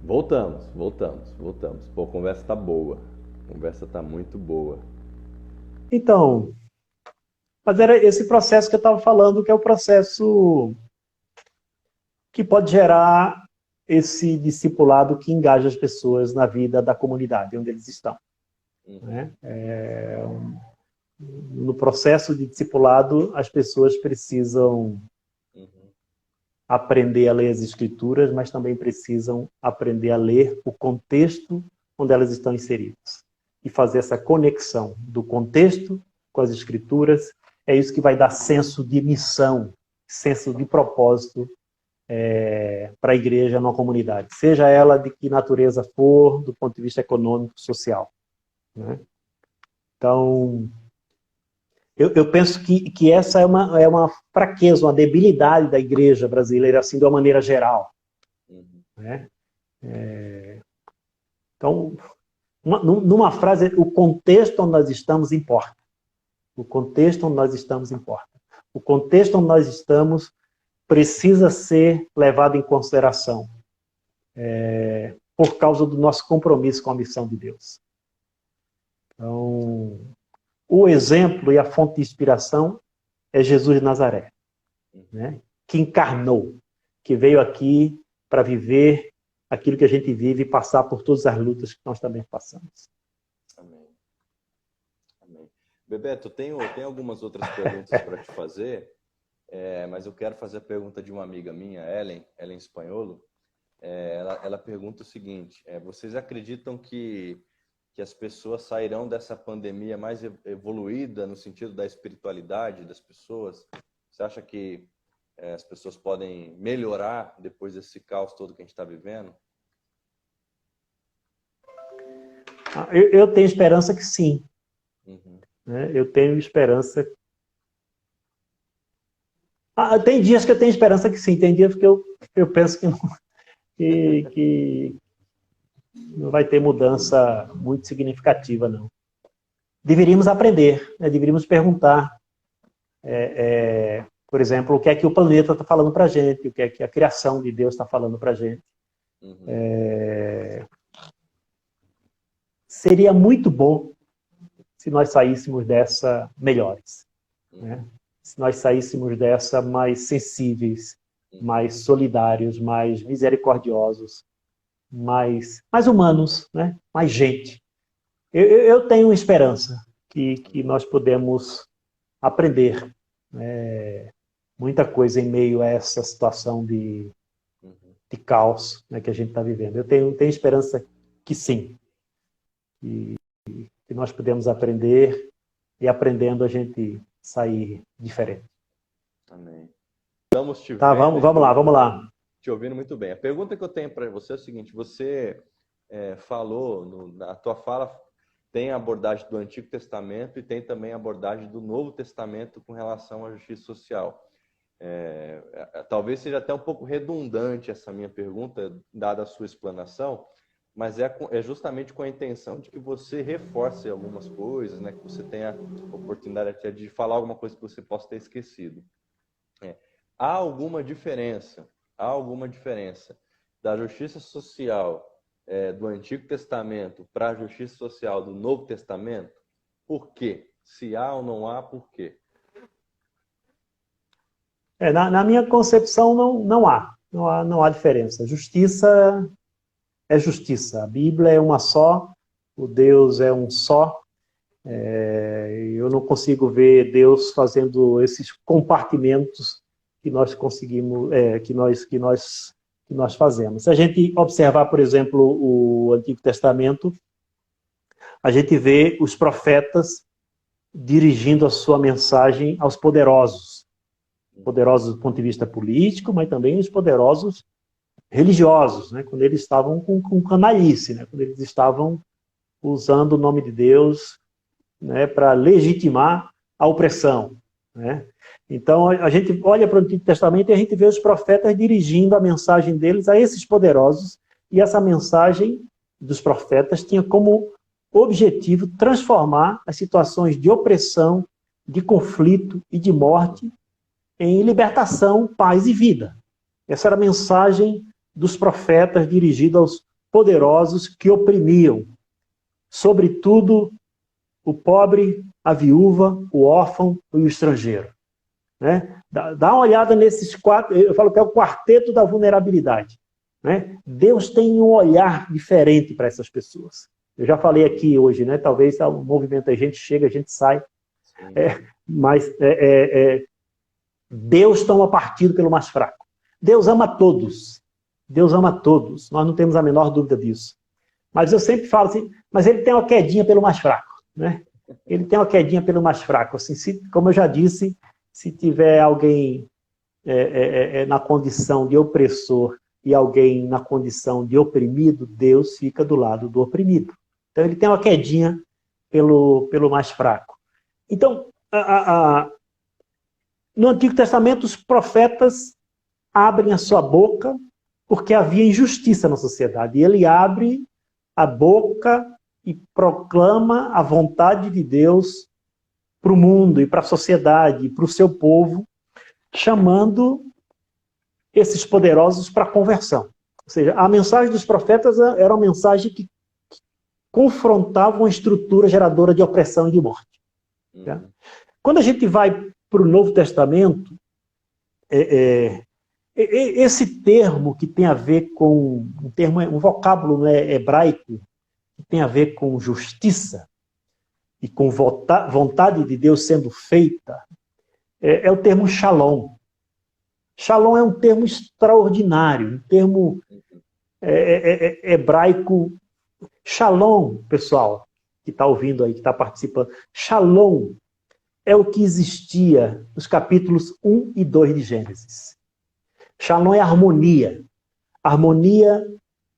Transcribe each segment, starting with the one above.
Voltamos. Pô, a conversa tá boa. A conversa tá muito boa. Então, mas era esse processo que eu estava falando, que é o processo que pode gerar esse discipulado que engaja as pessoas na vida da comunidade onde eles estão. Uhum, Né? No processo de discipulado, as pessoas precisam uhum, aprender a ler as escrituras, mas também precisam aprender a ler o contexto onde elas estão inseridas. E fazer essa conexão do contexto com as escrituras, é isso que vai dar senso de missão, senso de propósito para a igreja numa comunidade, seja ela de que natureza for, do ponto de vista econômico, social. Né? Então, eu penso que essa é uma fraqueza, uma debilidade da igreja brasileira, assim, de uma maneira geral. uhum. Né? Então, numa frase, o contexto onde nós estamos importa. O contexto onde nós estamos importa. O contexto onde nós estamos precisa ser levado em consideração por causa do nosso compromisso com a missão de Deus. Então, o exemplo e a fonte de inspiração é Jesus de Nazaré, né? Que encarnou, que veio aqui para viver aquilo que a gente vive e passar por todas as lutas que nós também passamos. Amém. Amém. Bebeto, tenho algumas outras perguntas para te fazer, mas eu quero fazer a pergunta de uma amiga minha, Ellen Espanholo. Ela pergunta o seguinte: vocês acreditam que as pessoas sairão dessa pandemia mais evoluída no sentido da espiritualidade das pessoas? Você acha que as pessoas podem melhorar depois desse caos todo que a gente está vivendo? Eu tenho esperança que sim. Uhum. Né? Eu tenho esperança. Tem dias que eu tenho esperança que sim, tem dias que eu penso que não, que não vai ter mudança muito significativa, não. Deveríamos aprender, né? Deveríamos perguntar, por exemplo, o que é que o planeta está falando para a gente, o que é que a criação de Deus está falando para a gente. Uhum. Seria muito bom se nós saíssemos dessa melhores. Né? Uhum. Se nós saíssemos dessa mais sensíveis, Uhum. mais solidários, mais misericordiosos, mais humanos, né? Mais gente. Eu tenho esperança que nós podemos aprender muita coisa em meio a essa situação Uhum. de caos, né, que a gente está vivendo. Eu tenho esperança que sim, que nós podemos aprender e aprendendo a gente sair diferente. Amém. Estamos te Tá, vendo e vamos lá. te ouvindo muito bem. A pergunta que eu tenho para você é o seguinte: você falou, na tua fala, tem a abordagem do Antigo Testamento e tem também a abordagem do Novo Testamento com relação à justiça social. Talvez seja até um pouco redundante essa minha pergunta, dada a sua explanação, mas é justamente com a intenção de que você reforce algumas coisas, né? Que você tenha oportunidade até de falar alguma coisa que você possa ter esquecido. Há alguma diferença? Há alguma diferença da justiça social do Antigo Testamento para a justiça social do Novo Testamento? Por quê? Se há ou não há, por quê? Na minha concepção, não há diferença. Justiça é justiça. A Bíblia é uma só, o Deus é um só. Eu não consigo ver Deus fazendo esses compartimentos que nós conseguimos, que nós fazemos. Se a gente observar, por exemplo, o Antigo Testamento, a gente vê os profetas dirigindo a sua mensagem aos poderosos do ponto de vista político, mas também os poderosos religiosos, né? Quando eles estavam com canalice, né? Quando eles estavam usando o nome de Deus, né, para legitimar a opressão. Né? Então, a gente olha para o Antigo Testamento e a gente vê os profetas dirigindo a mensagem deles a esses poderosos, e essa mensagem dos profetas tinha como objetivo transformar as situações de opressão, de conflito e de morte em libertação, paz e vida. Essa era a mensagem dos profetas dirigida poderosos que oprimiam, sobretudo o pobre, a viúva, o órfão e o estrangeiro. Né? Dá uma olhada nesses quatro, eu falo que é o quarteto da vulnerabilidade. Né? Deus tem um olhar diferente para essas pessoas. Eu já falei aqui hoje, né? Talvez o movimento, a gente chega, a gente sai, mas Deus toma partido pelo mais fraco. Deus ama todos. Deus ama todos. Nós não temos a menor dúvida disso. Mas eu sempre falo assim, mas ele tem uma quedinha pelo mais fraco. Né? Ele tem uma quedinha pelo mais fraco. Assim, como eu já disse, se tiver alguém na condição de opressor e alguém na condição de oprimido, Deus fica do lado do oprimido. Então ele tem uma quedinha pelo mais fraco. Então, no Antigo Testamento, os profetas abrem a sua boca porque havia injustiça na sociedade. E ele abre a boca e proclama a vontade de Deus para o mundo e para a sociedade, para o seu povo, chamando esses poderosos para a conversão. Ou seja, a mensagem dos profetas era uma mensagem que confrontava uma estrutura geradora de opressão e de morte. Tá? Quando a gente vai para o Novo Testamento, esse termo que tem a ver com um vocábulo, né, hebraico, que tem a ver com justiça e com vontade de Deus sendo feita, é o termo shalom. Shalom é um termo extraordinário, um termo hebraico. Shalom, pessoal, que está ouvindo aí, que está participando, shalom é o que existia nos capítulos 1 e 2 de Gênesis. Shalom é harmonia. Harmonia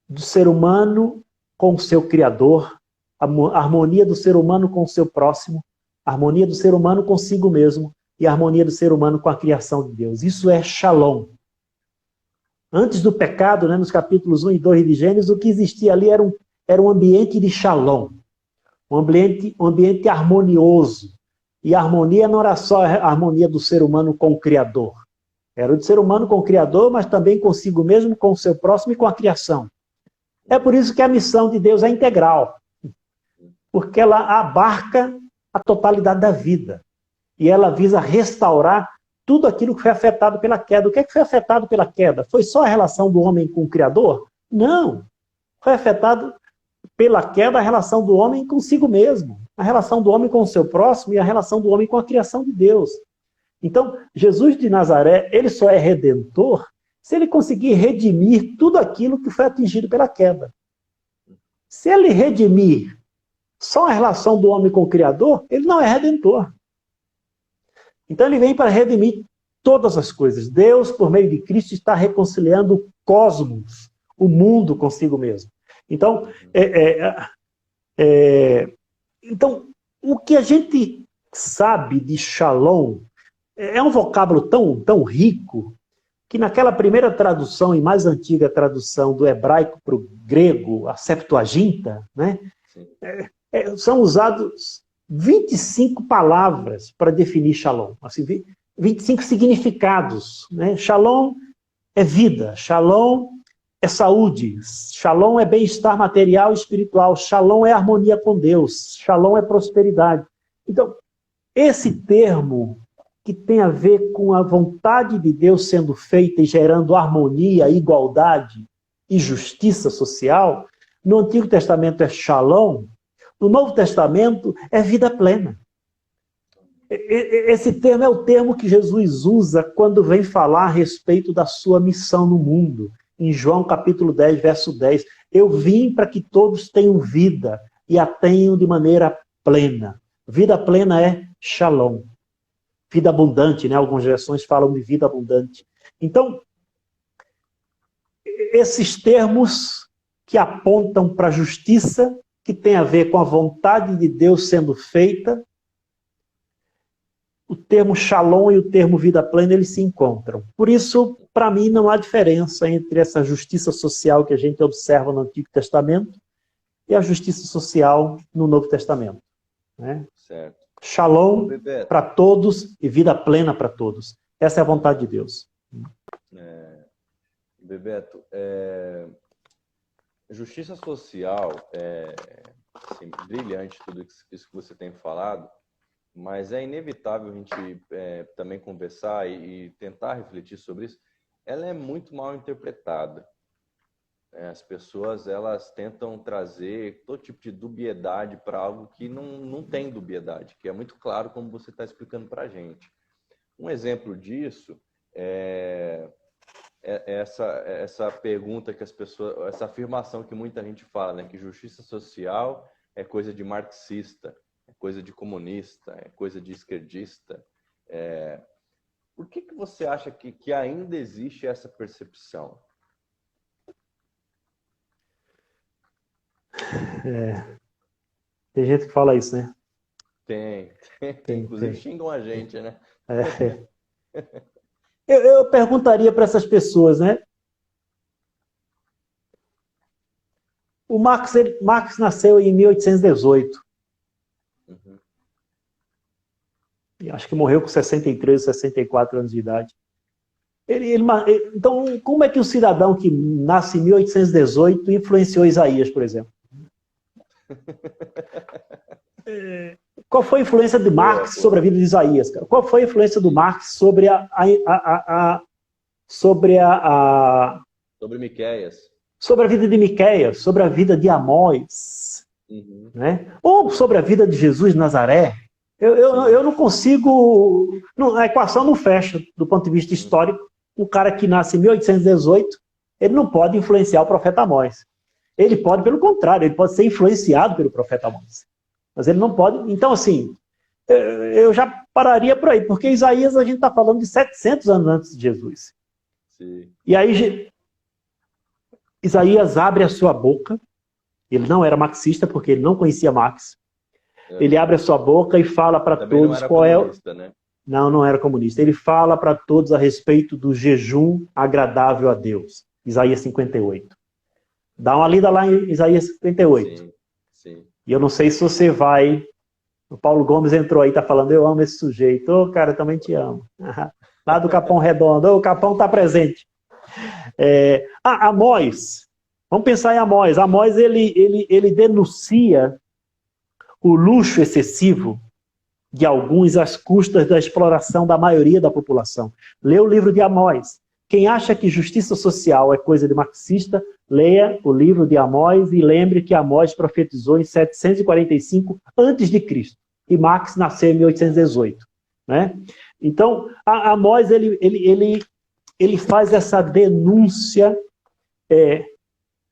do ser humano com o seu Criador, a harmonia do ser humano com o seu próximo, a harmonia do ser humano consigo mesmo e a harmonia do ser humano com a criação de Deus. Isso é Shalom. Antes do pecado, né, nos capítulos 1 e 2 de Gênesis, o que existia ali era um ambiente de Shalom, um ambiente harmonioso. E a harmonia não era só a harmonia do ser humano com o Criador. Era do ser humano com o Criador, mas também consigo mesmo, com o seu próximo e com a criação. É por isso que a missão de Deus é integral. Porque ela abarca a totalidade da vida. E ela visa restaurar tudo aquilo que foi afetado pela queda. O que é que foi afetado pela queda? Foi só a relação do homem com o Criador? Não. Foi afetado pela queda a relação do homem consigo mesmo, a relação do homem com o seu próximo e a relação do homem com a criação de Deus. Então, Jesus de Nazaré, ele só é redentor se ele conseguir redimir tudo aquilo que foi atingido pela queda. Se ele redimir só a relação do homem com o Criador, ele não é redentor. Então ele vem para redimir todas as coisas. Deus, por meio de Cristo, está reconciliando o cosmos, o mundo consigo mesmo. Então, então, o que a gente sabe de Shalom é um vocábulo tão rico que naquela primeira tradução e mais antiga tradução do hebraico para o grego, a Septuaginta, né, são usados 25 palavras para definir Shalom, assim, 25 significados. Né? Shalom é vida, Shalom é saúde, Shalom é bem-estar material e espiritual, Shalom é harmonia com Deus, Shalom é prosperidade. Então, esse termo que tem a ver com a vontade de Deus sendo feita e gerando harmonia, igualdade e justiça social, no Antigo Testamento é Shalom, no Novo Testamento é vida plena. Esse termo é o termo que Jesus usa quando vem falar a respeito da sua missão no mundo. Em João capítulo 10, verso 10, eu vim para que todos tenham vida e a tenham de maneira plena. Vida plena é Shalom. Vida abundante, né? Algumas versões falam de vida abundante. Então, esses termos que apontam para a justiça, que tem a ver com a vontade de Deus sendo feita, o termo Shalom e o termo vida plena, eles se encontram. Por isso, para mim, não há diferença entre essa justiça social que a gente observa no Antigo Testamento e a justiça social no Novo Testamento. Né? Certo. Shalom para todos e vida plena para todos. Essa é a vontade de Deus. Bebeto, Justiça social assim, brilhante tudo isso que você tem falado, mas é inevitável a gente também conversar e tentar refletir sobre isso. Ela é muito mal interpretada. As pessoas, elas tentam trazer todo tipo de dubiedade para algo que não tem dubiedade, que é muito claro como você está explicando para a gente. Um exemplo disso é essa pergunta que as pessoas, essa afirmação que muita gente fala, né, que justiça social é coisa de marxista, é coisa de comunista, é coisa de esquerdista. Por que você acha que ainda existe essa percepção? Tem gente que fala isso, né? Tem. Inclusive xingam a gente, né? Eu perguntaria para essas pessoas, né? O Marx nasceu em 1818. Uhum. E acho que morreu com 63, 64 anos de idade. Então, como é que um cidadão que nasce em 1818 influenciou Isaías, por exemplo? Qual foi a influência de Marx sobre a vida de Isaías? Cara? Qual foi a influência do Marx sobre sobre Miqueias? Sobre a vida de Miqueias, sobre a vida de Amós, né? Ou sobre a vida de Jesus de Nazaré? Eu não consigo... a equação não fecha do ponto de vista histórico. Um cara que nasce em 1818, ele não pode influenciar o profeta Amós. Ele pode, pelo contrário, ele pode ser influenciado pelo profeta Amós. Mas ele não pode... Então, assim, eu já pararia por aí, porque Isaías a gente está falando de 700 anos antes de Jesus. Sim. E aí, Isaías abre a sua boca, ele não era marxista, porque ele não conhecia Marx. Ele abre a sua boca e fala para todos qual é... Né? Não era comunista. Ele fala para todos a respeito do jejum agradável a Deus. Isaías 58. Dá uma lida lá em Isaías 58. Sim. E eu não sei se você vai... O Paulo Gomes entrou aí, tá falando, eu amo esse sujeito. Ô, cara, eu também te amo. Lá do Capão Redondo. Ô, o Capão tá presente. Amós. Vamos pensar em Amós. Amós, ele denuncia o luxo excessivo de alguns às custas da exploração da maioria da população. Lê o livro de Amós. Quem acha que justiça social é coisa de marxista, leia o livro de Amós e lembre que Amós profetizou em 745 a.C. e Marx nasceu em 1818. Né? Então, Amós ele faz essa denúncia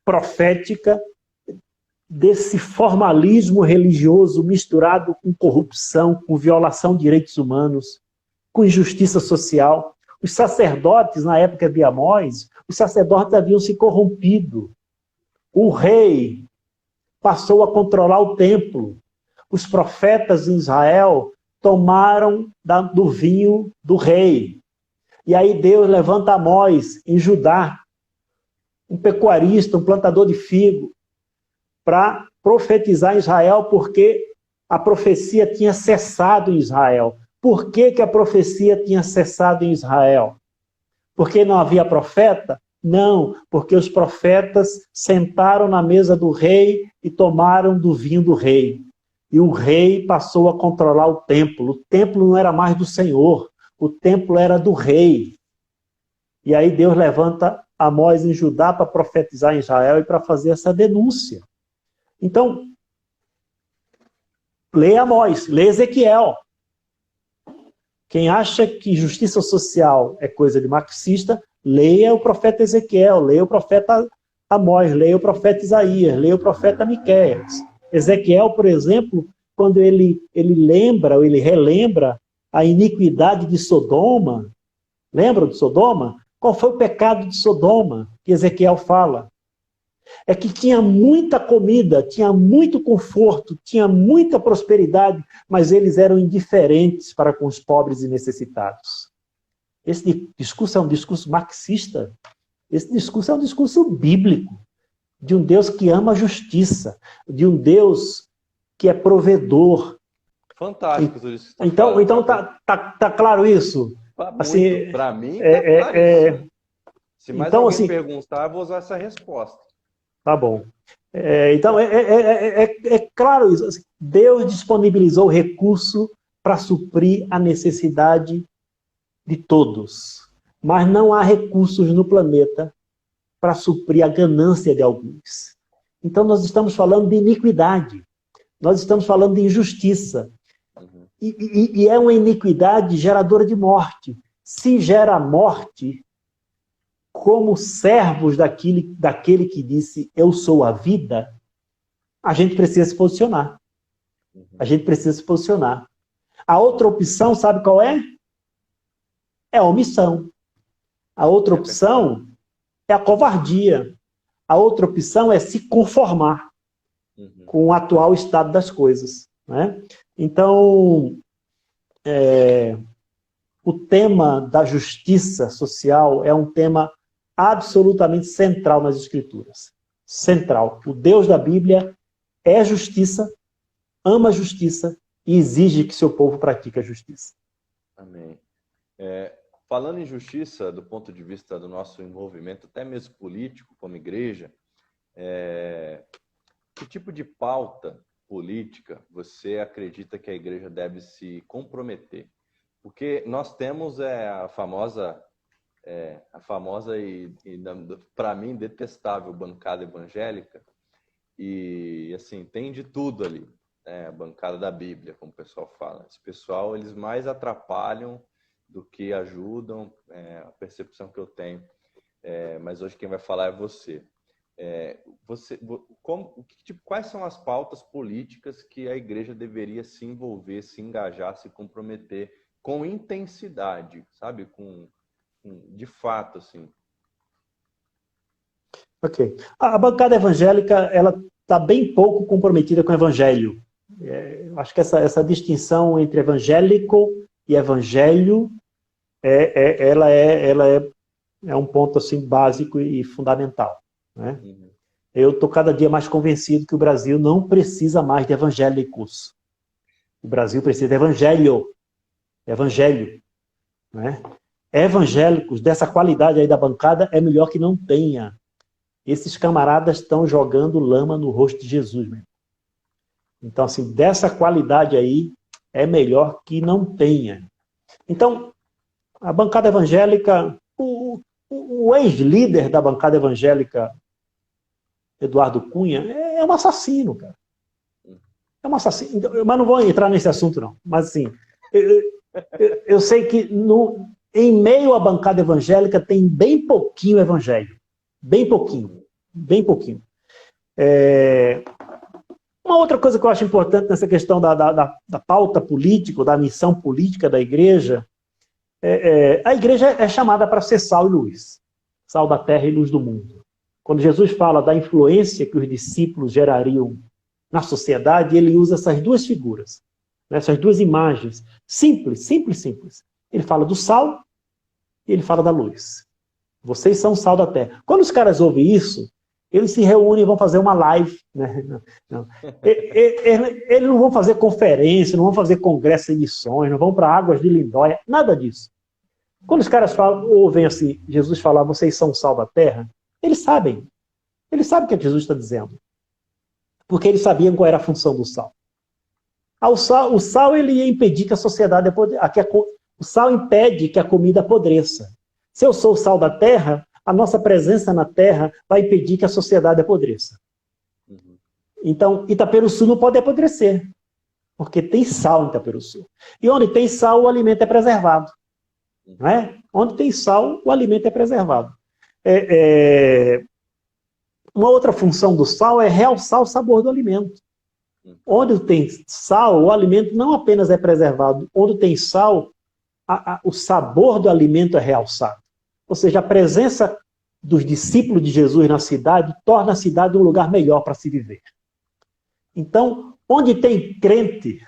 profética desse formalismo religioso misturado com corrupção, com violação de direitos humanos, com injustiça social. Os sacerdotes, na época de Amós, os sacerdotes haviam se corrompido. O rei passou a controlar o templo. Os profetas em Israel tomaram do vinho do rei. E aí Deus levanta Amós em Judá, um pecuarista, um plantador de figo, para profetizar em Israel, porque a profecia tinha cessado em Israel. Por que a profecia tinha cessado em Israel? Porque não havia profeta? Não, porque os profetas sentaram na mesa do rei e tomaram do vinho do rei. E o rei passou a controlar o templo. O templo não era mais do Senhor, o templo era do rei. E aí Deus levanta Amós em Judá para profetizar em Israel e para fazer essa denúncia. Então, lê Amós, lê Ezequiel. Quem acha que justiça social é coisa de marxista, leia o profeta Ezequiel, leia o profeta Amós, leia o profeta Isaías, leia o profeta Miqueias. Ezequiel, por exemplo, quando ele lembra, ou ele relembra a iniquidade de Sodoma, lembra de Sodoma? Qual foi o pecado de Sodoma que Ezequiel fala? É que tinha muita comida, tinha muito conforto, tinha muita prosperidade, mas eles eram indiferentes para com os pobres e necessitados. Esse discurso é um discurso marxista. Esse discurso é um discurso bíblico, de um Deus que ama a justiça, de um Deus que é provedor. Fantástico. Então tá claro isso? Assim, para mim, tá claríssimo. Se mais então, alguém assim, perguntar, eu vou usar essa resposta. Tá bom. Então, é claro isso. Deus disponibilizou recurso para suprir a necessidade de todos. Mas não há recursos no planeta para suprir a ganância de alguns. Então, nós estamos falando de iniquidade. Nós estamos falando de injustiça. E é uma iniquidade geradora de morte. Se gera morte, como servos daquele que disse, eu sou a vida, a gente precisa se posicionar. A gente precisa se posicionar. A outra opção, sabe qual é? É a omissão. A outra opção é a covardia. A outra opção é se conformar com o atual estado das coisas. Né? Então, o tema da justiça social é um tema absolutamente central nas Escrituras. Central. O Deus da Bíblia é justiça, ama a justiça e exige que seu povo pratique a justiça. Amém. Falando em justiça, do ponto de vista do nosso envolvimento, até mesmo político, como igreja, que tipo de pauta política você acredita que a igreja deve se comprometer? Porque nós temos a famosa e para mim, detestável bancada evangélica, e assim, tem de tudo ali, né? A bancada da Bíblia, como o pessoal fala. Esse pessoal, eles mais atrapalham do que ajudam, a percepção que eu tenho. Mas hoje quem vai falar é você. Quais são as pautas políticas que a igreja deveria se envolver, se engajar, se comprometer com intensidade, sabe? De fato, assim. Ok. A bancada evangélica, ela está bem pouco comprometida com o evangelho. Eu acho que essa distinção entre evangélico e evangelho, ela é um ponto assim básico e fundamental. Né? Eu estou cada dia mais convencido que o Brasil não precisa mais de evangélicos. O Brasil precisa de evangelho. Evangelho. Né? Evangélicos dessa qualidade aí da bancada é melhor que não tenha. Esses camaradas estão jogando lama no rosto de Jesus mesmo. Então, assim, dessa qualidade aí é melhor que não tenha. Então, a bancada evangélica, o ex-líder da bancada evangélica, Eduardo Cunha, é um assassino, cara. É um assassino. Mas não vou entrar nesse assunto, não. Mas, assim, eu sei que em meio à bancada evangélica tem bem pouquinho evangelho. Bem pouquinho. Bem pouquinho. Uma outra coisa que eu acho importante nessa questão da pauta política, da missão política da igreja, a igreja é chamada para ser sal e luz. Sal da terra e luz do mundo. Quando Jesus fala da influência que os discípulos gerariam na sociedade, ele usa essas duas figuras, essas duas imagens. Simples. Ele fala do sal e ele fala da luz. Vocês são o sal da terra. Quando os caras ouvem isso, eles se reúnem e vão fazer uma live. Né? Não. Eles não vão fazer conferência, não vão fazer congresso em missões, não vão para Águas de Lindóia, nada disso. Quando os caras ouvem assim, Jesus falar, vocês são o sal da terra, eles sabem. Eles sabem o que Jesus está dizendo. Porque eles sabiam qual era a função do sal. O sal ele ia impedir que a sociedade... O sal impede que a comida apodreça. Se eu sou o sal da terra, a nossa presença na terra vai impedir que a sociedade apodreça. Então, Itaperuçu não pode apodrecer, porque tem sal em Itaperuçu. E onde tem sal, o alimento é preservado. Não é? Onde tem sal, o alimento é preservado. Uma outra função do sal é realçar o sabor do alimento. Onde tem sal, o alimento não apenas é preservado, onde tem sal, o sabor do alimento é realçado. Ou seja, a presença dos discípulos de Jesus na cidade torna a cidade um lugar melhor para se viver. Então, onde tem crente,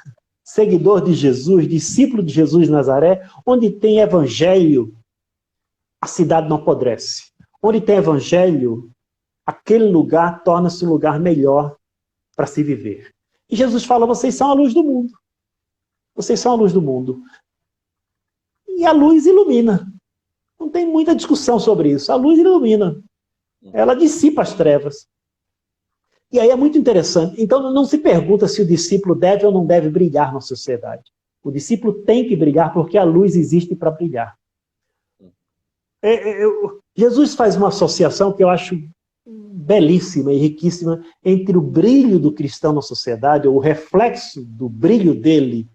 seguidor de Jesus, discípulo de Jesus de Nazaré, onde tem evangelho, a cidade não apodrece. Onde tem evangelho, aquele lugar torna-se um lugar melhor para se viver. E Jesus fala, vocês são a luz do mundo. Vocês são a luz do mundo. E a luz ilumina. Não tem muita discussão sobre isso. A luz ilumina. Ela dissipa as trevas. E aí é muito interessante. Então não se pergunta se o discípulo deve ou não deve brilhar na sociedade. O discípulo tem que brilhar porque a luz existe para brilhar. Jesus faz uma associação que eu acho belíssima e riquíssima entre o brilho do cristão na sociedade, ou o reflexo do brilho dele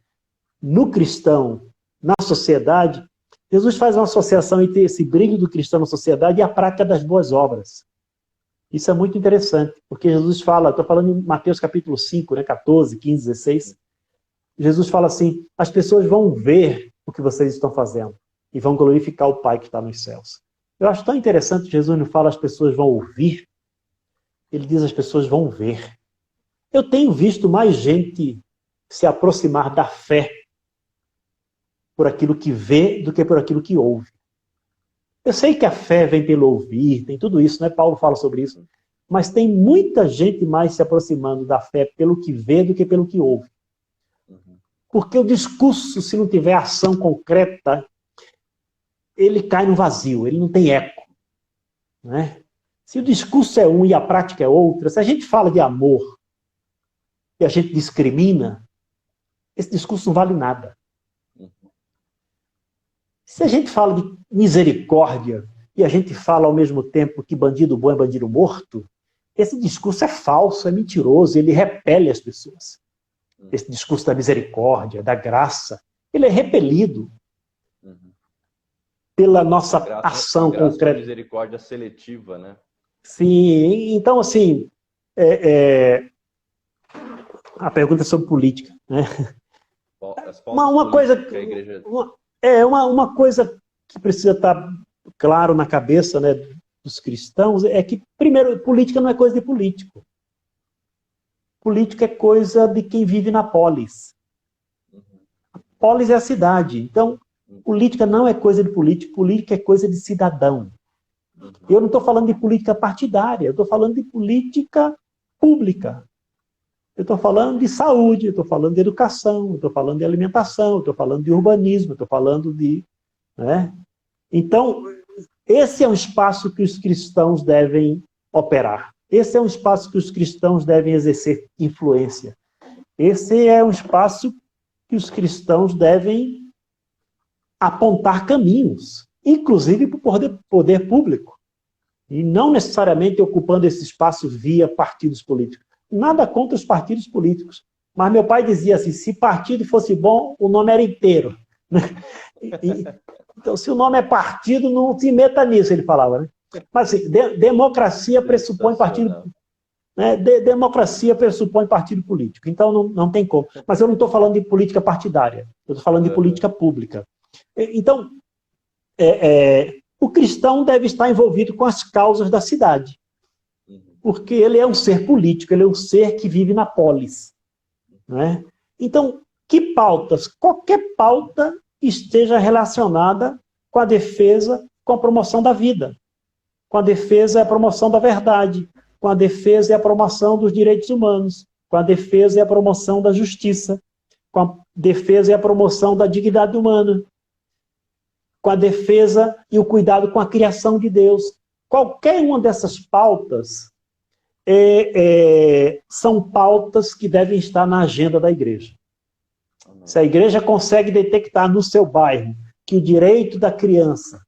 no cristão, na sociedade. Jesus faz uma associação entre esse brilho do cristão na sociedade e a prática das boas obras. Isso é muito interessante, porque Jesus fala, estou falando em Mateus capítulo 5, né, 14, 15, 16, Jesus fala assim, as pessoas vão ver o que vocês estão fazendo e vão glorificar o Pai que está nos céus. Eu acho tão interessante que Jesus não fala as pessoas vão ouvir, ele diz as pessoas vão ver. Eu tenho visto mais gente se aproximar da fé por aquilo que vê do que por aquilo que ouve. Eu sei que a fé vem pelo ouvir, tem tudo isso, né? Paulo fala sobre isso. Mas tem muita gente mais se aproximando da fé pelo que vê do que pelo que ouve. Porque o discurso, se não tiver ação concreta, ele cai no vazio, ele não tem eco. Né? Se o discurso é um e a prática é outra, se a gente fala de amor e a gente discrimina, esse discurso não vale nada. Se a gente fala de misericórdia e a gente fala ao mesmo tempo que bandido bom é bandido morto, esse discurso é falso, é mentiroso, ele repele as pessoas. Esse discurso da misericórdia, da graça, ele é repelido pela nossa ação concreta. Misericórdia seletiva, né? Sim, então assim, a pergunta é sobre política, né? Uma coisa... Que a igreja... Uma coisa que precisa estar claro na cabeça, né, dos cristãos é que, primeiro, política não é coisa de político. Política é coisa de quem vive na polis. A polis é a cidade. Então, política não é coisa de político, política é coisa de cidadão. Eu não estou falando de política partidária, eu estou falando de política pública. Eu estou falando de saúde, eu estou falando de educação, eu estou falando de alimentação, eu estou falando de urbanismo, eu estou falando de... Né? Então, esse é um espaço que os cristãos devem operar. Esse é um espaço que os cristãos devem exercer influência. Esse é um espaço que os cristãos devem apontar caminhos, inclusive para o poder público. E não necessariamente ocupando esse espaço via partidos políticos. Nada contra os partidos políticos. Mas meu pai dizia assim, se partido fosse bom, o nome era inteiro. Então, se o nome é partido, não se meta nisso, ele falava. Né? Mas assim, democracia pressupõe partido... Né? Democracia pressupõe partido político. Então, não tem como. Mas eu não estou falando de política partidária. Eu estou falando de política pública. Então, o cristão deve estar envolvido com as causas da cidade. Porque ele é um ser político, ele é um ser que vive na polis. Né? Então, que pautas? Qualquer pauta que esteja relacionada com a defesa, com a promoção da vida, com a defesa e a promoção da verdade, com a defesa e a promoção dos direitos humanos, com a defesa e a promoção da justiça, com a defesa e a promoção da dignidade humana, com a defesa e o cuidado com a criação de Deus. Qualquer uma dessas pautas são pautas que devem estar na agenda da igreja. Se a igreja consegue detectar no seu bairro que o direito da criança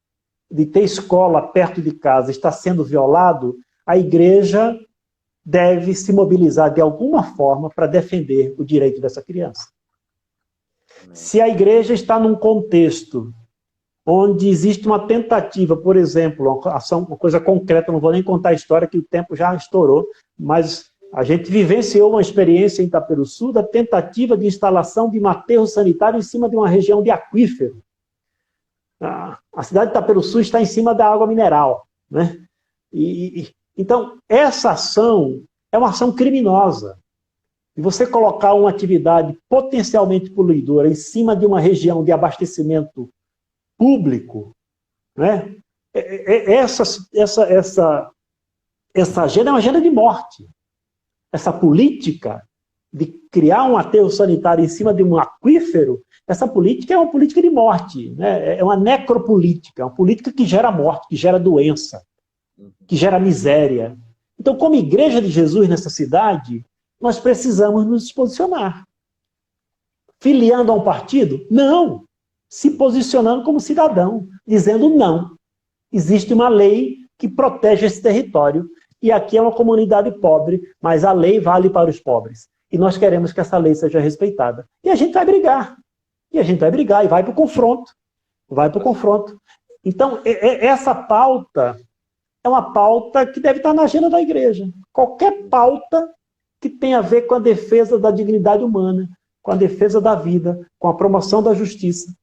de ter escola perto de casa está sendo violado, a igreja deve se mobilizar de alguma forma para defender o direito dessa criança. Se a igreja está num contexto onde existe uma tentativa, por exemplo, uma coisa concreta, não vou nem contar a história que o tempo já estourou, mas a gente vivenciou uma experiência em Itaperuçu da tentativa de instalação de um aterro sanitário em cima de uma região de aquífero. A cidade de Itaperuçu está em cima da água mineral. Né? Então, essa ação é uma ação criminosa. E você colocar uma atividade potencialmente poluidora em cima de uma região de abastecimento público, né? Essa agenda é uma agenda de morte. Essa política de criar um aterro sanitário em cima de um aquífero, essa política é uma política de morte, né? É uma necropolítica, uma política que gera morte, que gera doença, que gera miséria, Então, como igreja de Jesus nessa cidade, nós precisamos nos posicionar. Filiando a um partido? Não. Se posicionando como cidadão, dizendo não. Existe uma lei que protege esse território. E aqui é uma comunidade pobre, mas a lei vale para os pobres. E nós queremos que essa lei seja respeitada. E a gente vai brigar. E a gente vai brigar e vai para o confronto. Vai para o confronto. Então, essa pauta é uma pauta que deve estar na agenda da igreja. Qualquer pauta que tenha a ver com a defesa da dignidade humana, com a defesa da vida, com a promoção da justiça,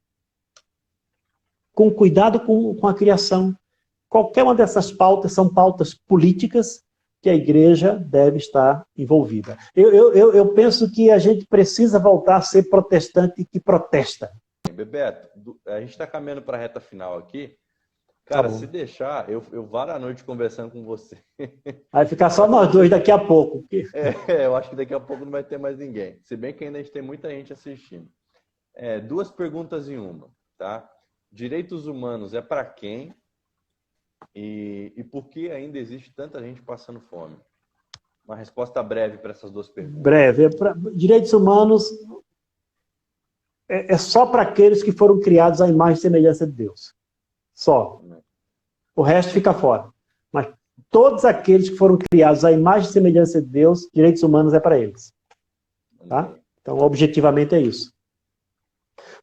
com cuidado com a criação. Qualquer uma dessas pautas são pautas políticas que a igreja deve estar envolvida. Eu penso que a gente precisa voltar a ser protestante que protesta. Bebeto, a gente está caminhando para a reta final aqui. Cara, se deixar, eu varo a noite conversando com você. Vai ficar só nós dois daqui a pouco. Eu acho que daqui a pouco não vai ter mais ninguém. Se bem que ainda a gente tem muita gente assistindo. Duas perguntas em uma, tá? Direitos humanos é para quem? E por que ainda existe tanta gente passando fome? Uma resposta breve para essas duas perguntas. Breve. Direitos humanos é só para aqueles que foram criados à imagem e semelhança de Deus. Só. O resto fica fora. Mas todos aqueles que foram criados à imagem e semelhança de Deus, direitos humanos é para eles. Tá? Então, objetivamente é isso.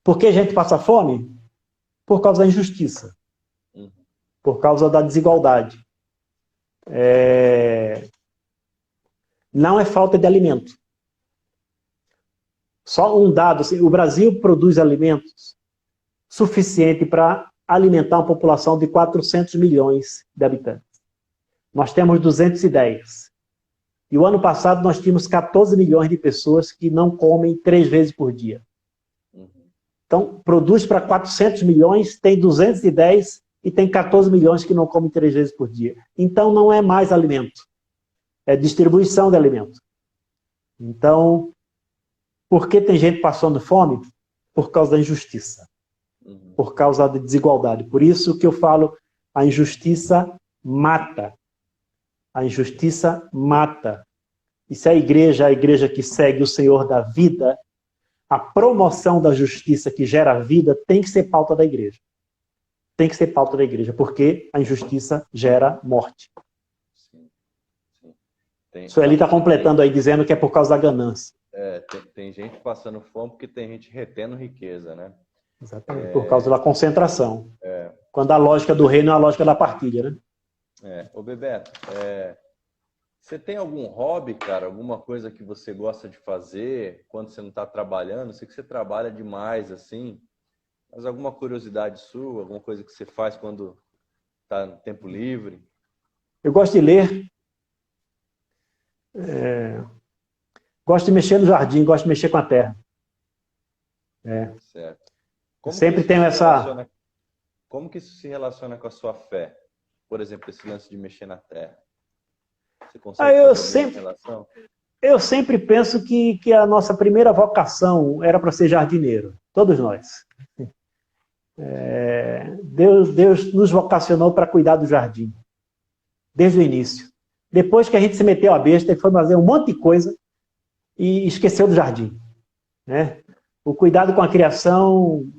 Por que a gente passa fome? Por causa da injustiça. Por causa da desigualdade. Não é falta de alimento. Só um dado, assim, o Brasil produz alimentos suficiente para alimentar uma população de 400 milhões de habitantes. Nós temos 210. E o ano passado nós tínhamos 14 milhões de pessoas que não comem 3 vezes por dia. Então, produz para 400 milhões, tem 210 e tem 14 milhões que não comem 3 vezes por dia. Então, não é mais alimento. É distribuição de alimento. Então, por que tem gente passando fome? Por causa da injustiça. Por causa da desigualdade. Por isso que eu falo, a injustiça mata. A injustiça mata. E se a igreja que segue o Senhor da vida, a promoção da justiça que gera vida tem que ser pauta da igreja. Tem que ser pauta da igreja, porque a injustiça gera morte. Sueli está completando aí, dizendo que é por causa da ganância. Tem gente passando fome porque tem gente retendo riqueza, né? Exatamente, por causa da concentração. Quando a lógica do reino é a lógica da partilha, né? Ô Bebeto, você tem algum hobby, cara? Alguma coisa que você gosta de fazer quando você não está trabalhando? Sei que você trabalha demais, assim. Mas alguma curiosidade sua? Alguma coisa que você faz quando está no tempo livre? Eu gosto de ler. Gosto de mexer no jardim, gosto de mexer com a terra. Certo. Sempre tenho essa... Como que isso se relaciona com a sua fé? Por exemplo, esse lance de mexer na terra. Você consegue fazer relação? Eu sempre penso que a nossa primeira vocação era para ser jardineiro. Todos nós. Deus nos vocacionou para cuidar do jardim. Desde o início. Depois que a gente se meteu a besta e foi fazer um monte de coisa e esqueceu do jardim. Né? O cuidado com a criação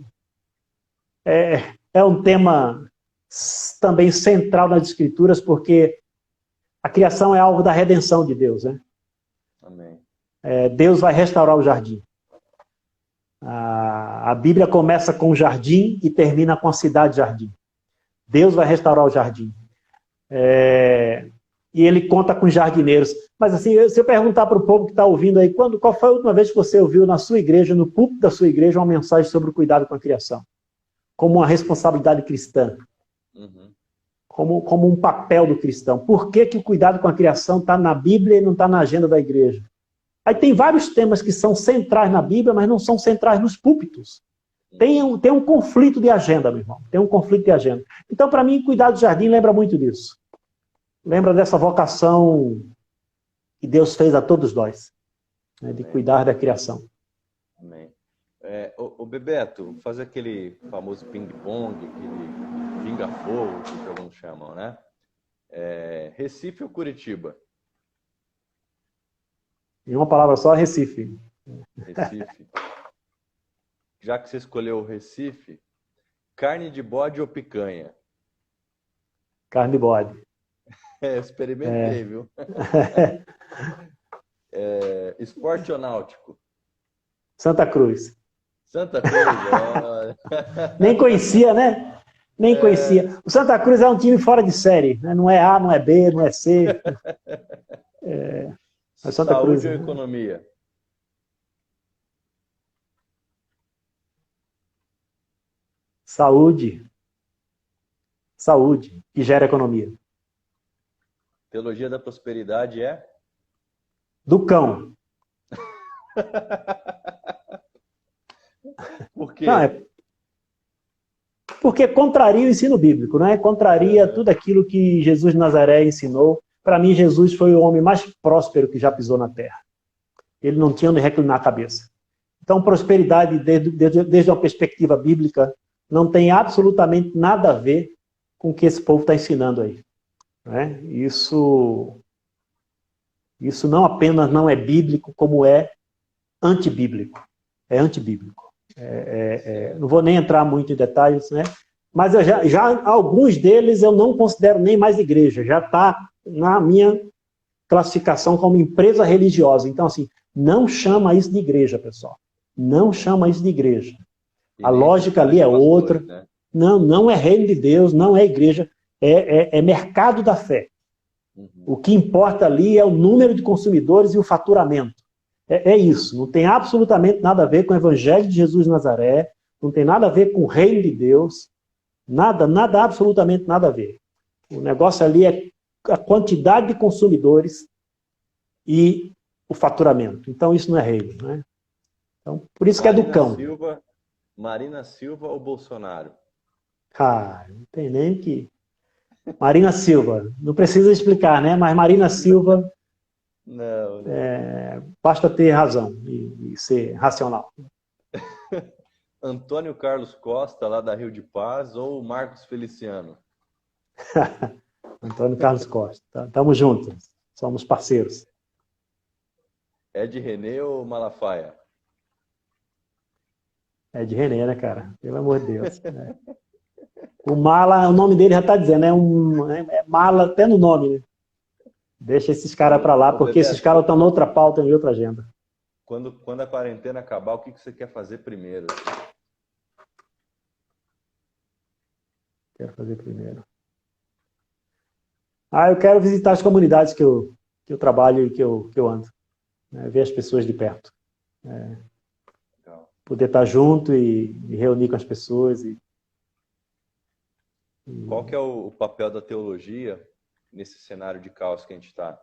é um tema também central nas Escrituras, porque a criação é alvo da redenção de Deus. Né? Amém. Deus vai restaurar o jardim. A Bíblia começa com o jardim e termina com a cidade-jardim. Deus vai restaurar o jardim. E ele conta com jardineiros. Mas assim, se eu perguntar para o povo que está ouvindo aí, qual foi a última vez que você ouviu na sua igreja, no púlpito da sua igreja, uma mensagem sobre o cuidado com a criação? Como uma responsabilidade cristã. Como um papel do cristão. Por que o cuidado com a criação está na Bíblia e não está na agenda da igreja? Aí tem vários temas que são centrais na Bíblia, mas não são centrais nos púlpitos. Tem um conflito de agenda, meu irmão. Tem um conflito de agenda. Então, para mim, cuidar do jardim lembra muito disso. Lembra dessa vocação que Deus fez a todos nós, né, de cuidar da criação. Amém. O Bebeto, fazer aquele famoso ping-pong, aquele pinga-fogo, que alguns chamam, né? Recife ou Curitiba? Em uma palavra só, Recife. Recife. Já que você escolheu o Recife, carne de bode ou picanha? Carne de bode. Experimentei, viu? Esporte ou náutico? Santa Cruz. Santa Cruz, olha. Nem conhecia, né? Nem conhecia. O Santa Cruz é um time fora de série, né? Não é A, não é B, não é C. É Santa Cruz. Saúde ou economia? Saúde. Saúde, que gera economia. Teologia da prosperidade é? Do cão. Por quê? Não, porque contraria o ensino bíblico, né? Contraria tudo aquilo que Jesus de Nazaré ensinou. Para mim, Jesus foi o homem mais próspero que já pisou na terra. Ele não tinha onde reclinar a cabeça. Então, prosperidade, desde uma perspectiva bíblica, não tem absolutamente nada a ver com o que esse povo está ensinando aí. Né? Isso não apenas não é bíblico, como é antibíblico. É antibíblico. Não vou nem entrar muito em detalhes, né? Mas já alguns deles eu não considero nem mais igreja. Já está na minha classificação como empresa religiosa. Então, assim, não chama isso de igreja, pessoal. Não chama isso de igreja. A lógica ali é outra. Né? Não é reino de Deus, não é igreja. É mercado da fé. O que importa ali é o número de consumidores e o faturamento. É isso. Não tem absolutamente nada a ver com o Evangelho de Jesus de Nazaré. Não tem nada a ver com o reino de Deus. Nada, absolutamente nada a ver. O negócio ali é a quantidade de consumidores e o faturamento. Então, isso não é reino, né? Então, por isso Marina que é do cão. Marina Silva ou Bolsonaro? Não tem nem que... Marina Silva. Não precisa explicar, né? Mas Marina Silva... Não. Basta ter razão e ser racional. Antônio Carlos Costa, lá da Rio de Paz, ou Marcos Feliciano? Antônio Carlos Costa. Estamos juntos. Somos parceiros. Ed René ou Malafaia? Ed René, né, cara? Pelo amor de Deus. O Mala, o nome dele já está dizendo, é mala até no nome, né? Deixa esses caras para lá, porque esses caras estão noutra pauta, em outra agenda. Quando a quarentena acabar, o que você quer fazer primeiro? Quero fazer primeiro. Eu quero visitar as comunidades que eu trabalho e que eu ando. Né? Ver as pessoas de perto. Poder estar junto e reunir com as pessoas. Qual que é o papel da teologia nesse cenário de caos que a gente está?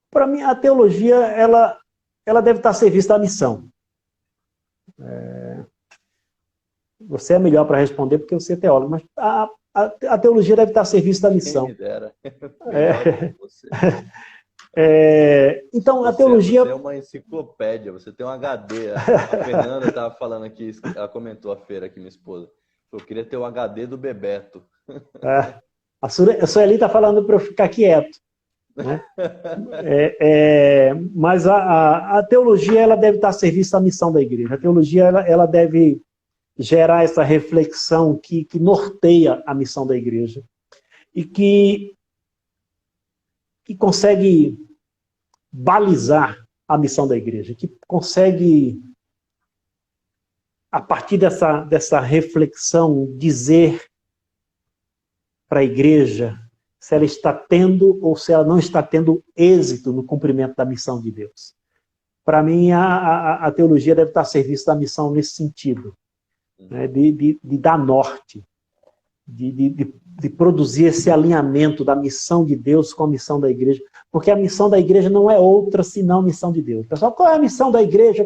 Para mim, a teologia, ela deve estar a serviço da missão. Você é melhor para responder porque você é teólogo, mas a teologia deve estar a serviço da missão. Quem me dera. Então, a teologia... Você é uma enciclopédia, você tem um HD. A Fernanda estava falando aqui, ela comentou a Feira aqui, minha esposa. Eu queria ter o HD do Bebeto. A Sueli está falando para eu ficar quieto. Né? Mas a teologia ela deve estar a serviço da missão da igreja. A teologia ela deve gerar essa reflexão que norteia a missão da igreja e que consegue balizar a missão da igreja, que consegue, a partir dessa reflexão, dizer para a igreja se ela está tendo ou se ela não está tendo êxito no cumprimento da missão de Deus. Para mim, a teologia deve estar a serviço da missão nesse sentido, né? de dar norte, de produzir esse alinhamento da missão de Deus com a missão da igreja, porque a missão da igreja não é outra senão a missão de Deus. Pessoal, qual é a missão da igreja?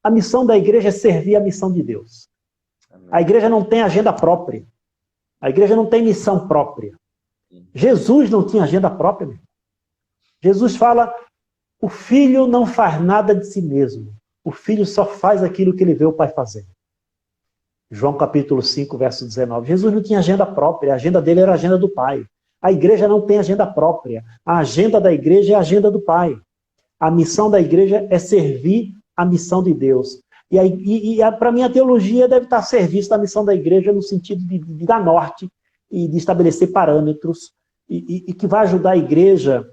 A missão da igreja é servir a missão de Deus. Amém. A igreja não tem agenda própria. A igreja não tem missão própria. Jesus não tinha agenda própria. Mesmo. Jesus fala, o filho não faz nada de si mesmo. O filho só faz aquilo que ele vê o pai fazer. João capítulo 5, verso 19. Jesus não tinha agenda própria, a agenda dele era a agenda do Pai. A igreja não tem agenda própria. A agenda da igreja é a agenda do Pai. A missão da igreja é servir a missão de Deus. Para mim, a teologia deve estar a serviço da missão da igreja no sentido de dar norte e de estabelecer parâmetros e que vai ajudar a igreja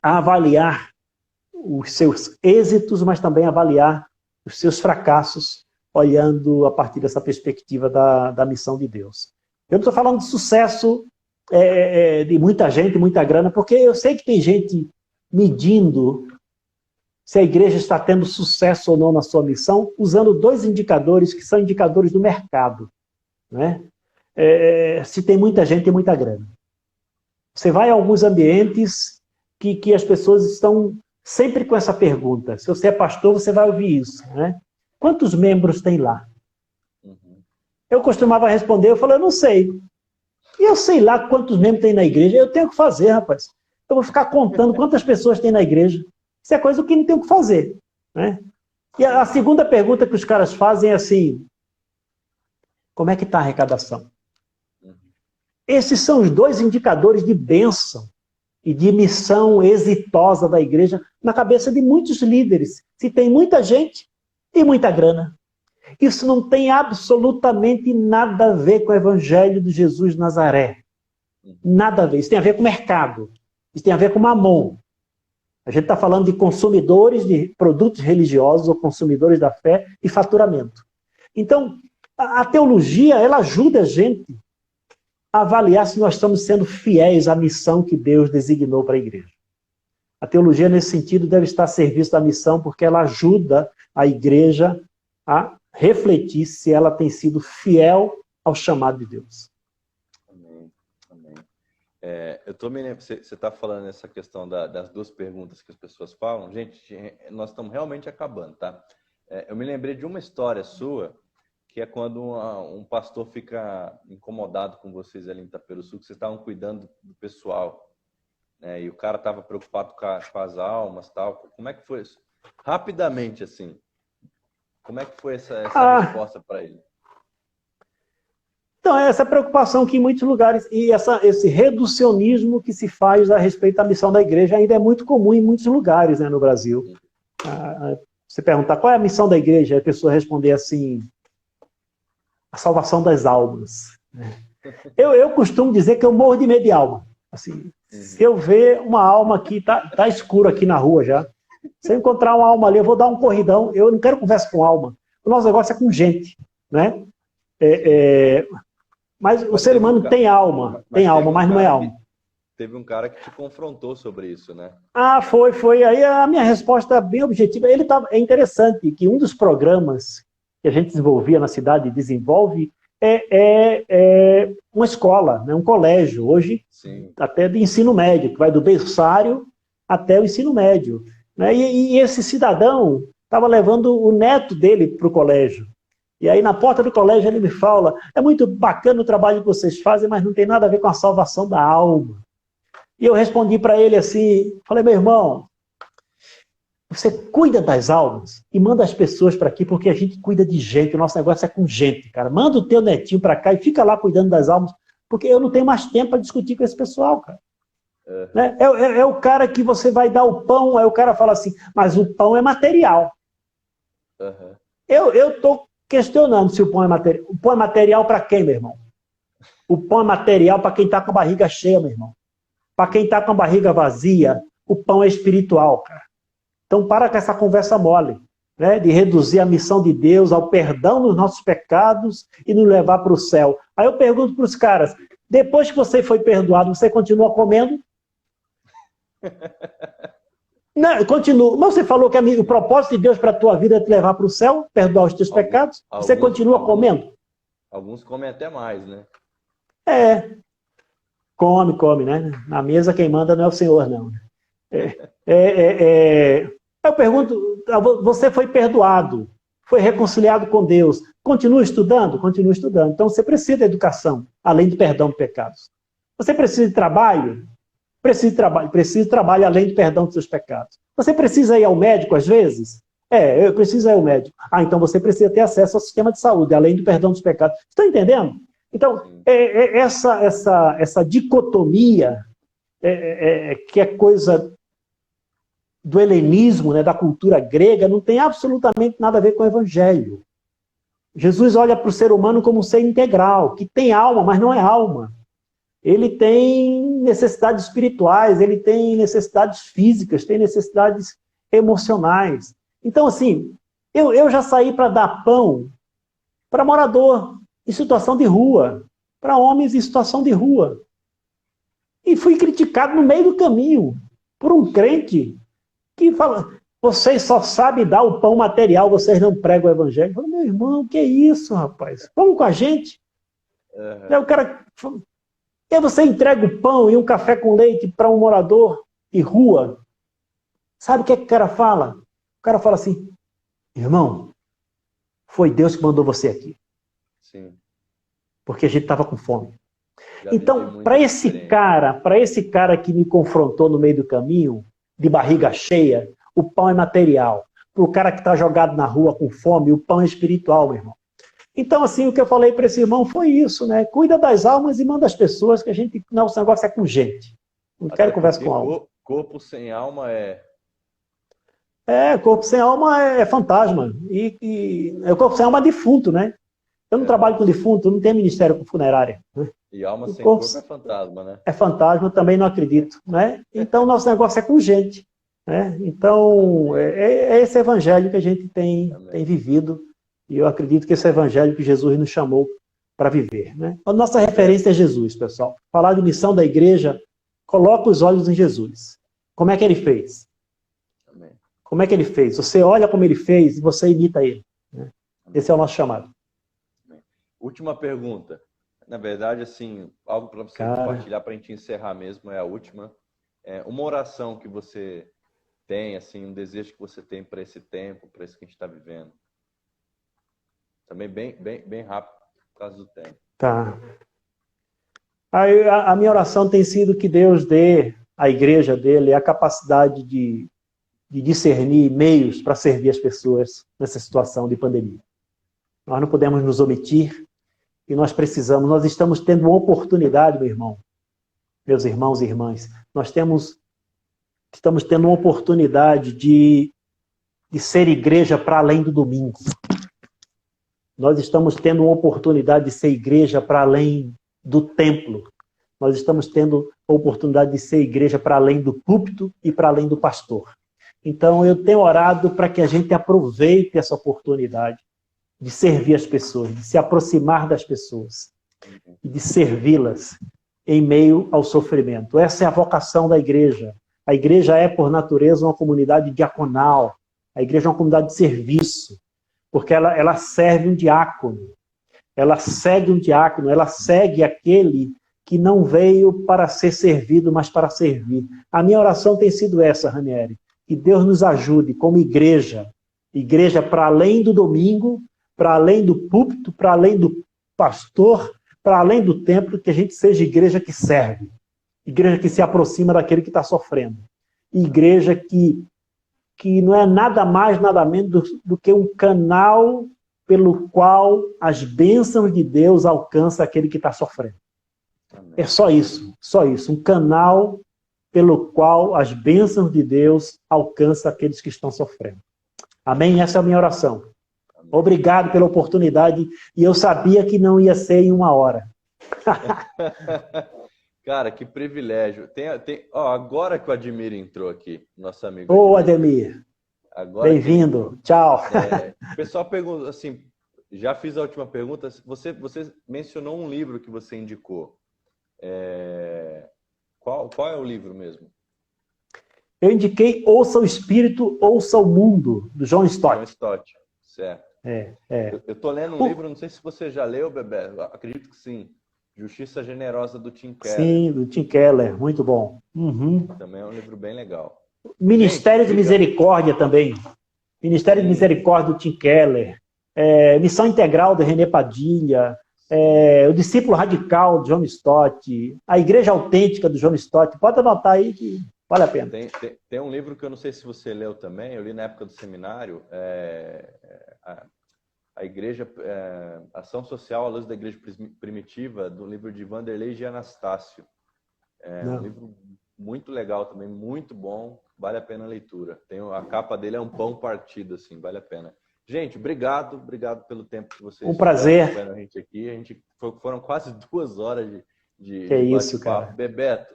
a avaliar os seus êxitos, mas também avaliar os seus fracassos, olhando a partir dessa perspectiva da missão de Deus. Eu não estou falando de sucesso de muita gente, muita grana, porque eu sei que tem gente medindo se a igreja está tendo sucesso ou não na sua missão, usando 2 indicadores que são indicadores do mercado, né? Se tem muita gente e muita grana. Você vai a alguns ambientes que as pessoas estão sempre com essa pergunta. Se você é pastor, você vai ouvir isso, né? Quantos membros tem lá? Eu costumava responder, eu falei, eu não sei. E eu sei lá quantos membros tem na igreja, eu tenho que fazer, rapaz. Eu vou ficar contando quantas pessoas tem na igreja. Isso é coisa que não tem o que fazer, né? E a segunda pergunta que os caras fazem é assim, como é que está a arrecadação? Esses são os 2 indicadores de bênção e de missão exitosa da igreja na cabeça de muitos líderes. Se tem muita gente e muita grana. Isso não tem absolutamente nada a ver com o evangelho de Jesus de Nazaré. Nada a ver. Isso tem a ver com mercado. Isso tem a ver com mamon. A gente está falando de consumidores de produtos religiosos ou consumidores da fé e faturamento. Então, a teologia, ela ajuda a gente a avaliar se nós estamos sendo fiéis à missão que Deus designou para a igreja. A teologia, nesse sentido, deve estar a serviço da missão, porque ela ajuda a igreja a refletir se ela tem sido fiel ao chamado de Deus. Amém. Amém. Eu estou me lembrando, você está falando nessa questão das 2 perguntas que as pessoas falam. Gente, nós estamos realmente acabando, tá? Eu me lembrei de uma história sua, que é quando um pastor fica incomodado com vocês ali em Itaperuçu, que vocês estavam cuidando do pessoal, né? E o cara estava preocupado com as almas, tal. Como é que foi isso? Rapidamente, assim, como é que foi essa resposta para ele? Então, essa preocupação que em muitos lugares, e esse reducionismo que se faz a respeito da missão da igreja ainda é muito comum em muitos lugares, né, no Brasil. Você perguntar qual é a missão da igreja, a pessoa responder assim, a salvação das almas. Eu costumo dizer que eu morro de medo de alma. Assim, se eu ver uma alma aqui, tá escuro aqui na rua já, se eu encontrar uma alma ali, eu vou dar um corridão, eu não quero conversa com alma. O nosso negócio é com gente, né? Mas o ser humano tem alma, mas não é alma. Teve um cara que te confrontou sobre isso, né? Foi. Aí a minha resposta é bem objetiva. É interessante que um dos programas que a gente desenvolvia na cidade, desenvolve, uma escola, né? Um colégio, hoje, sim, até de ensino médio, que vai do berçário até o ensino médio, né? E esse cidadão estava levando o neto dele para o colégio. E aí, na porta do colégio, ele me fala, é muito bacana o trabalho que vocês fazem, mas não tem nada a ver com a salvação da alma. E eu respondi para ele assim, falei, meu irmão, você cuida das almas e manda as pessoas para aqui, porque a gente cuida de gente, o nosso negócio é com gente, cara. Manda o teu netinho para cá e fica lá cuidando das almas, porque eu não tenho mais tempo para discutir com esse pessoal, cara. Né? É o cara que você vai dar o pão, aí o cara fala assim, mas o pão é material. Uhum. Eu estou questionando se o pão é material. O pão é material para quem, meu irmão? O pão é material para quem está com a barriga cheia, meu irmão. Para quem está com a barriga vazia, o pão é espiritual, cara. Então para com essa conversa mole, né? De reduzir a missão de Deus ao perdão dos nossos pecados e nos levar para o céu. Aí eu pergunto para os caras, depois que você foi perdoado, você continua comendo? Não, continua. Mas você falou que o propósito de Deus para a tua vida é te levar para o céu, perdoar os teus pecados. Você continua comendo? Alguns comem até mais, né? Come, né? Na mesa quem manda não é o Senhor, não. Eu pergunto, você foi perdoado, foi reconciliado com Deus, continua estudando? Continua estudando. Então você precisa de educação, além de perdão de pecados. Você precisa de trabalho? Precisa de trabalho além de perdão dos seus pecados. Você precisa ir ao médico às vezes? Eu preciso ir ao médico. Então você precisa ter acesso ao sistema de saúde, além do perdão dos pecados. Estão entendendo? Então, essa dicotomia, que é coisa do helenismo, né, da cultura grega, não tem absolutamente nada a ver com o evangelho. Jesus olha para o ser humano como um ser integral, que tem alma, mas não é alma. Ele tem necessidades espirituais, ele tem necessidades físicas, tem necessidades emocionais. Então, assim, eu já saí para dar pão para morador em situação de rua, para homens em situação de rua. E fui criticado no meio do caminho por um crente que fala, vocês só sabem dar o pão material, vocês não pregam o evangelho. Eu falei, meu irmão, que é isso, rapaz? Vamos com a gente. Aí o cara... E aí você entrega o pão e um café com leite para um morador de rua. Sabe o que o cara fala? O cara fala assim, irmão, foi Deus que mandou você aqui. Sim. Porque a gente estava com fome. Então, para esse cara que me confrontou no meio do caminho, de barriga cheia, o pão é material. Para o cara que está jogado na rua com fome, o pão é espiritual, meu irmão. Então, assim, o que eu falei para esse irmão foi isso, né? Cuida das almas e manda as pessoas, que a gente... Não, esse negócio é com gente. Não quero conversa com alma. Corpo sem alma corpo sem alma é fantasma. E o corpo sem alma é defunto, né? Eu não trabalho com defunto, não tenho ministério com funerária. Né? E alma sem corpo é fantasma, né? É fantasma, também não acredito. Né? Então, nosso negócio é com gente. Né? Então, é esse evangelho que a gente tem vivido. E eu acredito que esse é o evangelho que Jesus nos chamou para viver. Né? A nossa referência é Jesus, pessoal. Falar de missão da igreja, coloca os olhos em Jesus. Como é que ele fez? Amém. Como é que ele fez? Você olha como ele fez e você imita ele. Né? Esse é o nosso chamado. Amém. Última pergunta. Na verdade, assim, algo para você compartilhar para a gente encerrar mesmo, é a última. Uma oração que você tem, assim, um desejo que você tem para esse tempo, para isso que a gente está vivendo. Também bem rápido, por causa do tempo. Tá. A minha oração tem sido que Deus dê à igreja dele a capacidade de discernir meios para servir as pessoas nessa situação de pandemia. Nós não podemos nos omitir e nós estamos tendo uma oportunidade, meu irmão, meus irmãos e irmãs, estamos tendo uma oportunidade de ser igreja para além do domingo. Nós estamos tendo uma oportunidade de ser igreja para além do templo. Nós estamos tendo a oportunidade de ser igreja para além do púlpito e para além do pastor. Então, eu tenho orado para que a gente aproveite essa oportunidade de servir as pessoas, de se aproximar das pessoas e de servi-las em meio ao sofrimento. Essa é a vocação da igreja. A igreja é, por natureza, uma comunidade diaconal. A igreja é uma comunidade de serviço. Porque ela serve um diácono, ela segue um diácono, ela segue aquele que não veio para ser servido, mas para servir. A minha oração tem sido essa, Ranieri, que Deus nos ajude como igreja para além do domingo, para além do púlpito, para além do pastor, para além do templo, que a gente seja igreja que serve, igreja que se aproxima daquele que está sofrendo, igreja que não é nada mais, nada menos do que um canal pelo qual as bênçãos de Deus alcançam aquele que está sofrendo. Amém. É só isso, um canal pelo qual as bênçãos de Deus alcançam aqueles que estão sofrendo. Amém? Essa é a minha oração. Amém. Obrigado pela oportunidade, e eu sabia que não ia ser em 1 hora. Cara, que privilégio. Agora que o Ademir entrou aqui, nosso amigo. Ô, Ademir. Bem-vindo. Tchau. O pessoal pergunta, assim, já fiz a última pergunta. Você mencionou um livro que você indicou. Qual é o livro mesmo? Eu indiquei Ouça o Espírito, Ouça o Mundo, do John Stott. John Stott, certo. Eu estou lendo um livro, não sei se você já leu, Bebé. Acredito que sim. Justiça Generosa, do Tim Keller. Sim, do Tim Keller, muito bom. Uhum. Também é um livro bem legal. Ministério de Misericórdia também. Ministério de Misericórdia, do Tim Keller. Missão Integral, do René Padilha. O Discípulo Radical, do John Stott. A Igreja Autêntica, do John Stott. Pode anotar aí que Vale a pena. Tem um livro que eu não sei se você leu também, eu li na época do seminário, a Igreja, Ação Social à Luz da Igreja Primitiva, do livro de Vanderlei de Anastácio. Um livro muito legal também, muito bom, vale a pena a leitura. A capa dele é um pão partido, assim, vale a pena. Gente, obrigado pelo tempo que vocês prazer. A gente aqui. Foram quase 2 horas de que é isso, cara. Bebeto,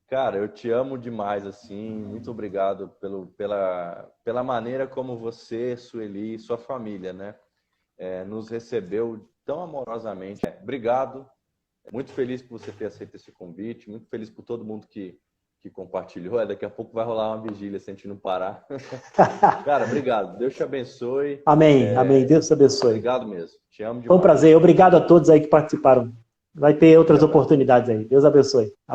cara, eu te amo demais, assim, muito obrigado pela maneira como você, Sueli e sua família, né, nos recebeu tão amorosamente. Obrigado. Muito feliz por você ter aceito esse convite, muito feliz por todo mundo que compartilhou. Daqui a pouco vai rolar uma vigília se a gente não parar. Cara, obrigado. Deus te abençoe. Amém, amém. Deus te abençoe. Obrigado mesmo. Te amo demais. Foi um prazer. Obrigado a todos aí que participaram. Vai ter outras oportunidades aí. Deus abençoe.